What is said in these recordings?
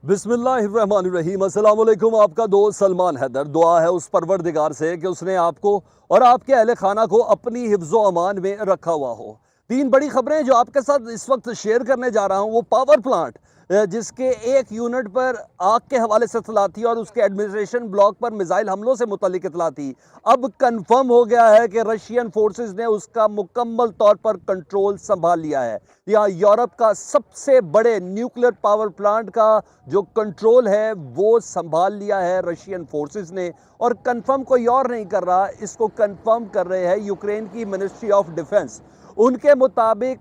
बिस्मिल्लाहिर्रहमानिर्रहीम। अस्सलाम वालेकुम। आपका दोस्त सलमान हैदर। दुआ है उस परवरदिगार से कि उसने आपको और आपके अहले खाना को अपनी हिफ्ज़ो अमान में रखा हुआ हो। तीन बड़ी खबरें जो आपके साथ इस वक्त शेयर करने जा रहा हूँ, वो पावर प्लांट जिसके एक यूनिट पर आग के हवाले से इतला थी और उसके एडमिनिस्ट्रेशन ब्लॉक पर मिसाइल हमलों से मुतल्लिक इतला थी। अब कन्फर्म हो गया है कि रशियन फोर्सेस ने उसका मुकम्मल तौर पर कंट्रोल संभाल लिया है। यहाँ यूरोप का सबसे बड़े न्यूक्लियर पावर प्लांट का जो कंट्रोल है वो संभाल लिया है रशियन फोर्सेस ने। और कंफर्म कोई और नहीं कर रहा, इसको कंफर्म कर रहे हैं यूक्रेन की मिनिस्ट्री ऑफ डिफेंस। उनके मुताबिक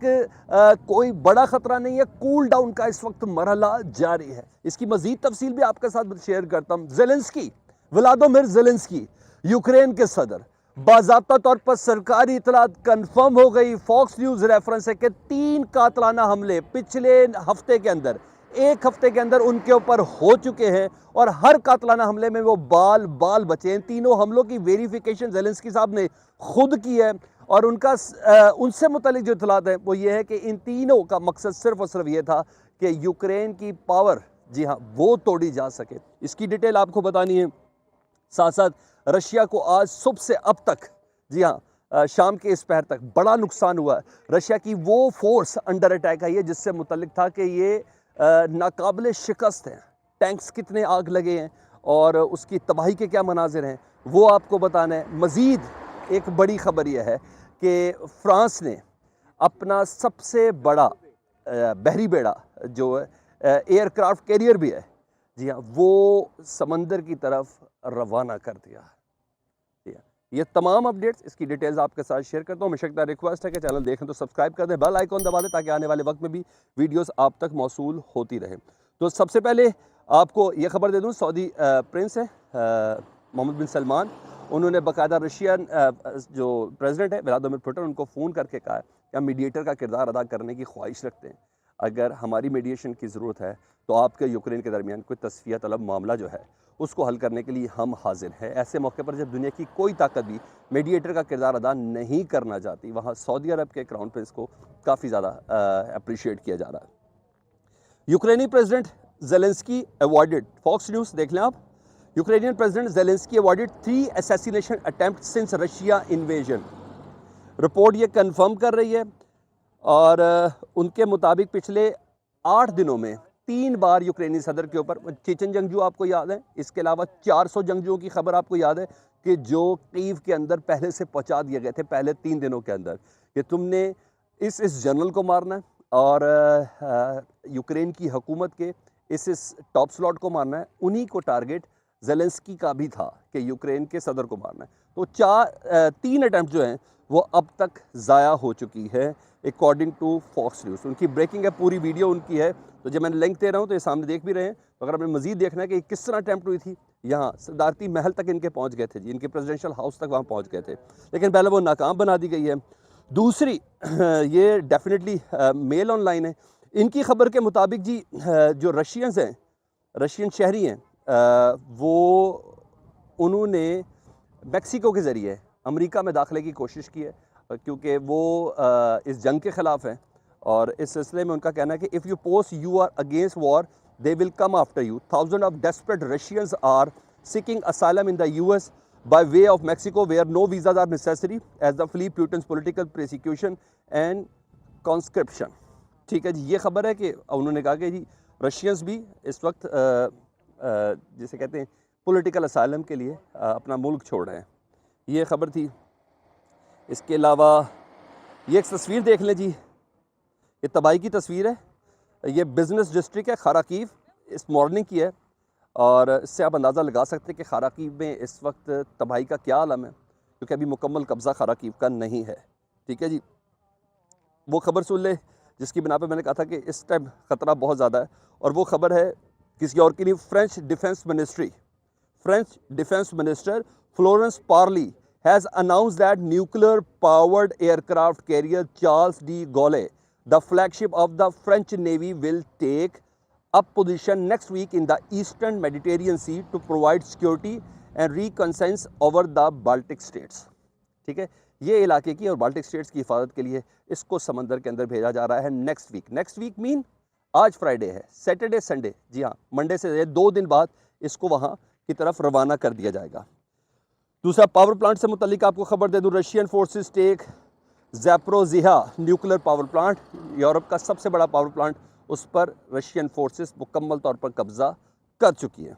कोई बड़ा खतरा नहीं है, कूल डाउन का इस वक्त मरहला जारी है। इसकी मजीद तफसील भी आपके साथ शेयर करता हूं। जेलेंस्की, व्लादिमीर जेलेंस्की, यूक्रेन के सदर, बाज़ाब्ता तौर पर सरकारी इतलात कंफर्म हो गई। फॉक्स न्यूज रेफरेंस है कि 3 कातलाना हमले पिछले हफ्ते के अंदर, एक हफ्ते के अंदर उनके ऊपर हो चुके हैं और हर कातलाना हमले में वो बाल बाल बचे हैं। तीनों हमलों की वेरिफिकेशन जेलेंस्की साहब ने खुद की है और उनका उनसे मुतालिक जो इतलात है वो ये है कि इन तीनों का मकसद सिर्फ और सिर्फ ये था कि यूक्रेन की पावर, जी हाँ, वो तोड़ी जा सके। इसकी डिटेल आपको बतानी है। साथ साथ रशिया को आज सुबह से अब तक, जी हाँ, शाम के इस पहर तक बड़ा नुकसान हुआ है। रशिया की वो फोर्स अंडर अटैक आई है जिससे मुतल्लिक था कि ये नाकाबिले शिकस्त हैं। टैंक्स कितने आग लगे हैं और उसकी तबाही के क्या मनाजिर हैं वो आपको बताना है। मज़ीद एक बड़ी खबर यह है कि फ्रांस ने अपना सबसे बड़ा बहरी बेड़ा जो एयरक्राफ्ट कैरियर भी है, जी हाँ, वो समंदर की तरफ रवाना कर दिया। ये तमाम अपडेट्स, इसकी डिटेल्स आपके साथ शेयर करता हूँ। हमेशा रिक्वेस्ट है कि चैनल देखें तो सब्सक्राइब कर दें, बेल आइकॉन दबा दें ताकि आने वाले वक्त में भी वीडियोस आप तक मौसूल होती रहे। तो सबसे पहले आपको ये खबर दे दूँ, सऊदी प्रिंस है मोहम्मद बिन सलमान, उन्होंने बाकायदा रशियन जो प्रेसिडेंट है व्लादिमीर पुतिन, उनको फ़ोन करके कहा है कि हम मीडिएटर का किरदार अदा करने की ख्वाहिश रखते हैं। अगर हमारी मीडिएशन की ज़रूरत है तो आपके यूक्रेन के दरमियान कोई तस्फिया तलब मामला जो है उसको हल करने के लिए हम हाजिर हैं। ऐसे मौके पर जब दुनिया की कोई ताकत भी मीडिएटर का किरदार अदा नहीं करना चाहती, वहाँ सऊदी अरब के क्राउन प्रिंस को काफ़ी ज़्यादा अप्रिशिएट किया जा रहा है। यूक्रेनी president Zelensky awarded, Fox News देख लें आप। Ukrainian president Zelensky awarded 3 assassination attempt since Russia invasion. Report ये कंफर्म कर रही है और उनके मुताबिक पिछले 8 दिनों में 3 बार यूक्रेनी सदर के ऊपर, चेचन जंगजू आपको याद है, इसके अलावा 400 जंगजुओं की खबर आपको याद है कि जो कीव के अंदर पहले से पहुंचा दिए गए थे पहले 3 दिनों के अंदर, कि तुमने इस जनरल को मारना है और यूक्रेन की हुकूमत के इस टॉप स्लॉट को मारना है। उन्हीं को टारगेट जेलेंस्की का भी था कि यूक्रेन के सदर को मारना है। तो 3 अटैम्प्ट जो हैं वो अब तक ज़ाया हो चुकी है अकॉर्डिंग टू फॉक्स न्यूज़। उनकी ब्रेकिंग है, पूरी वीडियो उनकी है, तो जब मैंने लिंक दे रहा हूँ तो ये सामने देख भी रहे हैं। तो अगर हमें मजीद देखना है कि किस तरह अटैम्प्ट हुई थी, यहाँ सदारती महल तक इनके पहुँच गए थे जी, इनके प्रेसिडेंशियल हाउस तक वहाँ पहुँच गए थे, लेकिन पहले वो नाकाम बना दी गई है। दूसरी, ये डेफिनेटली मेल ऑनलाइन है, इनकी खबर के मुताबिक जी जो रशियंस हैं, रशियन शहरी हैं, वो उन्होंने मैक्सिको के ज़रिए अमेरिका में दाखिले की कोशिश की है क्योंकि वो इस जंग के ख़िलाफ़ हैं और इस सिलसिले में उनका कहना है कि if you post you are against war they will come after you. Thousand of desperate Russians are seeking asylum in the US by way of Mexico where no visas are necessary as the flee Putin's political persecution and conscription। ठीक है जी, ये खबर है कि उन्होंने कहा कि जी Russians भी इस वक्त जिसे कहते हैं पॉलिटिकल असाइलम के लिए अपना मुल्क छोड़ रहे हैं। ये खबर थी। इसके अलावा ये एक तस्वीर देख लें जी, ये तबाही की तस्वीर है, ये बिज़नेस डिस्ट्रिक्ट है खाराकीव, इस मॉर्निंग की है और इससे आप अंदाज़ा लगा सकते हैं कि खाराकीव में इस वक्त तबाही का क्या आलम है, क्योंकि अभी मुकम्मल कब्ज़ा खाराकीव का नहीं है। ठीक है जी, वो खबर सुन ले जिसकी बिना पे मैंने कहा था कि इस टाइम ख़तरा बहुत ज़्यादा है, और वो खबर है किसी और की नहीं। French defence minister Florence Parly has announced that nuclear-powered aircraft carrier Charles de Gaulle, the flagship of the French Navy, will take up position next week in the Eastern Mediterranean Sea to provide security and reconnaissance over the Baltic states। ठीक है, ये इलाके की और Baltic states की हिफाजत के लिए इसको समंदर के अंदर भेजा जा रहा है next week. Next week mean आज फ्राइडे है, सैटरडे संडे, जी हाँ मंडे से 2 दिन बाद इसको वहाँ की तरफ रवाना कर दिया जाएगा। दूसरा पावर प्लांट से मुतल्लिक आपको खबर दे दूँ, Russian forces take Zaporizhzhia nuclear power plant, Europe का सबसे बड़ा पावर प्लांट, उस पर रशियन फोर्सेस मुकम्मल तौर पर कब्ज़ा कर चुकी है।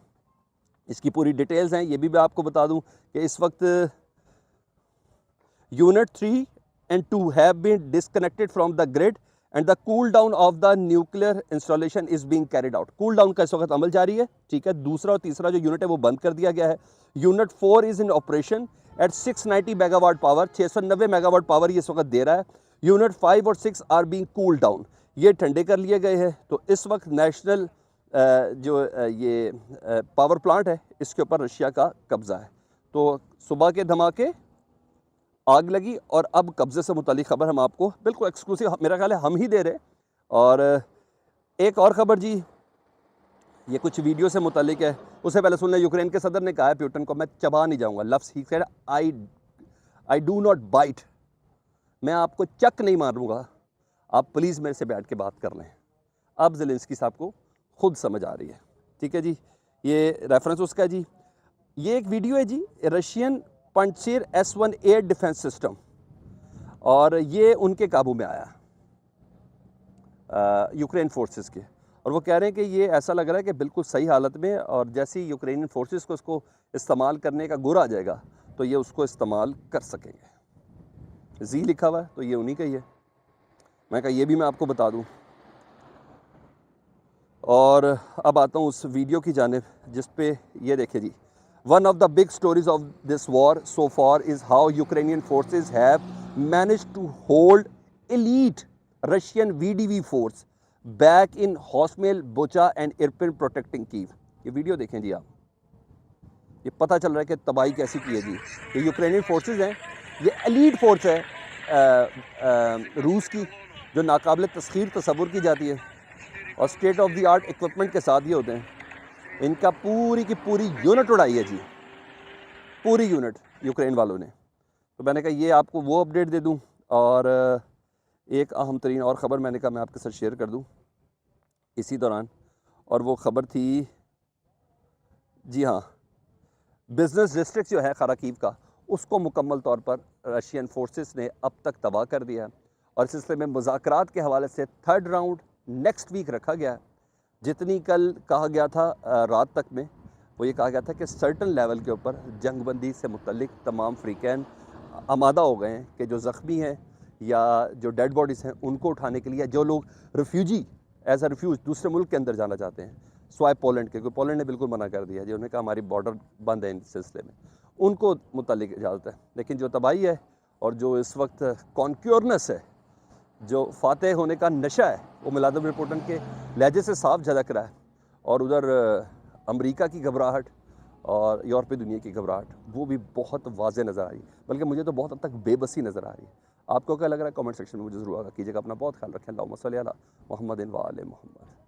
इसकी पूरी डिटेल्स हैं, ये भी मैं आपको बता दूं कि इस वक्त unit 3 and 2 have been disconnected from the grid and the cool down of the nuclear installation is being carried out. cool down का इस वक्त अमल जारी है, ठीक है। दूसरा और तीसरा जो यूनिट है वो बंद कर दिया गया है। Unit 4 is in operation at 690 megawatt power, 690 megawatt power ये इस वक्त दे रहा है। यूनिट 5 और 6 आर बीइंग कूल डाउन, ये ठंडे कर लिए गए हैं। तो इस वक्त नेशनल ये पावर प्लांट है इसके ऊपर रशिया का कब्जा है। तो सुबह के धमाके, आग लगी और अब कब्जे से मुतालिक खबर हम आपको बिल्कुल एक्सक्लूसिव, मेरा ख्याल है हम ही दे रहे। और एक और खबर जी, ये कुछ वीडियो से मुतालिक है, उससे पहले सुन लें। यूक्रेन के सदर ने कहा है पुतिन को, मैं चबा नहीं जाऊंगा, लफ्ज़ ही said I do not bite, मैं आपको चक नहीं मारूंगा, आप प्लीज़ मेरे से बैठ के बात कर लें। अब ज़ेलेंस्की साहब को खुद समझ आ रही है, ठीक है जी। ये रेफरेंस उसका है जी। ये एक वीडियो है जी, Russian Pantsir S1 air defence system, और ये उनके काबू में आया यूक्रेन फोर्सेस के, और वो कह रहे हैं कि ये ऐसा लग रहा है कि बिल्कुल सही हालत में, और जैसे ही यूक्रेनियन फोर्सेस को उसको इस्तेमाल करने का गुर आ जाएगा तो ये उसको इस्तेमाल कर सकेंगे। जी लिखा हुआ है तो ये उन्हीं का ही है। मैं कहा ये भी मैं आपको बता दूं। और अब आता हूँ उस वीडियो की जानिब जिस पे ये देखे जी, one of the big stories of this war so far is how Ukrainian forces have managed to hold elite Russian VDV force back in Hostomel, Bucha and Irpin protecting Kyiv। ये video देखें जी आप, ये पता चल रहा है कि तबाही कैसी की है जी। ये यूक्रेनियन फोर्सेस हैं, ये एलीट फोर्स है रूस की, जो नाकाबिल तस्खीर तसव्वुर की जाती है, और state of the art equipment के साथ ये होते हैं। इनका पूरी की पूरी यूनिट उड़ाई है जी, पूरी यूनिट यूक्रेन वालों ने। तो मैंने कहा ये आपको वो अपडेट दे दूं, और एक अहम तरीन और ख़बर मैंने कहा मैं आपके साथ शेयर कर दूं इसी दौरान, और वो ख़बर थी जी हाँ, बिज़नेस डिस्ट्रिक्ट जो है खाराकीव का, उसको मुकम्मल तौर पर रशियन फोर्सेस ने अब तक तबाह कर दिया है, और इस सिलसिले में मुज़ाकरात के हवाले से 3rd राउंड नेक्स्ट वीक रखा गया है। जितनी कल कहा गया था रात तक में, वो ये कहा गया था कि सर्टन लेवल के ऊपर जंगबंदी से मुतल्लिक तमाम फ्रीकैन आमादा हो गए हैं कि जो ज़ख्मी हैं या जो डेड बॉडीज़ हैं उनको उठाने के लिए, जो लोग रिफ्यूजी एज अ रिफ्यूज दूसरे मुल्क के अंदर जाना चाहते हैं, स्वाय पोलैंड के, क्योंकि पोलैंड ने बिल्कुल मना कर दिया जी, उन्होंने कहा हमारी बॉर्डर बंद है इस सिलसिले में, उनको मुतल्लिक इजाज़त है। लेकिन जो तबाही है और जो इस वक्त कॉन्क्योरनेस है, जो फातेह होने का नशा है, वो व्लादिमीर पुतिन के लहजे से साफ झलक रहा है। और उधर अमेरिका की घबराहट और यूरोपीय दुनिया की घबराहट वो भी बहुत वाज़ेह नज़र आ रही है, बल्कि मुझे तो बहुत हद तक बेबसी नज़र आ रही है। आपको क्या लग रहा है कमेंट सेक्शन में मुझे ज़रूर आगा कीजिएगा। अपना बहुत ख्याल रखें। अल्लाहुम्मा सल्ली अला मुहम्मदिन व आले मुहम्मद।